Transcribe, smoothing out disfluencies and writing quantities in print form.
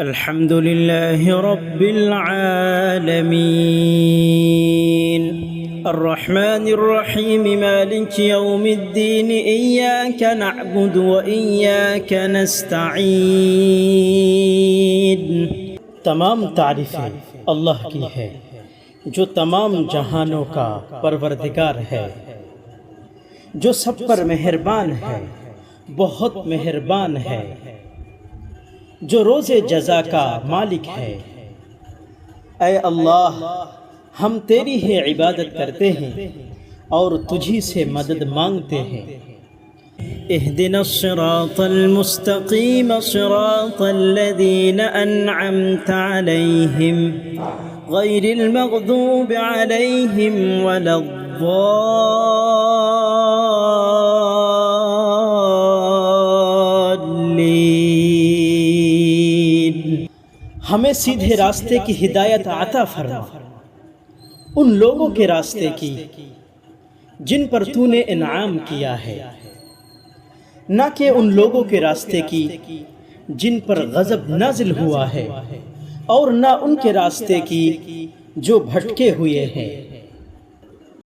الحمد لله رب العالمين الرحمن الرحيم مالك يوم الدين إياك نعبد وإياك نستعين۔ تمام تعریفیں اللہ کی ہے جو تمام جہانوں کا پروردگار ہے، جو سب پر مہربان ہے، بہت مہربان ہے، جو روز جزا کا مالک ہے۔ اے اللہ، ہم تیری ہی عبادت کرتے ہیں اور تجھی سے مدد مانگتے ہیں۔ اہدنا الصراط المستقیم صراط الذین انعمت علیہم غیر المغضوب علیہم ولا الضالین۔ ہمیں سیدھے راستے کی ہدایت عطا فرما، ان لوگوں کے راستے کی جن پر تو نے انعام کیا ہے، نہ کہ ان لوگوں کے راستے کی جن پر غضب نازل ہوا ہے، اور نہ ان کے راستے کی جو بھٹکے ہوئے ہیں۔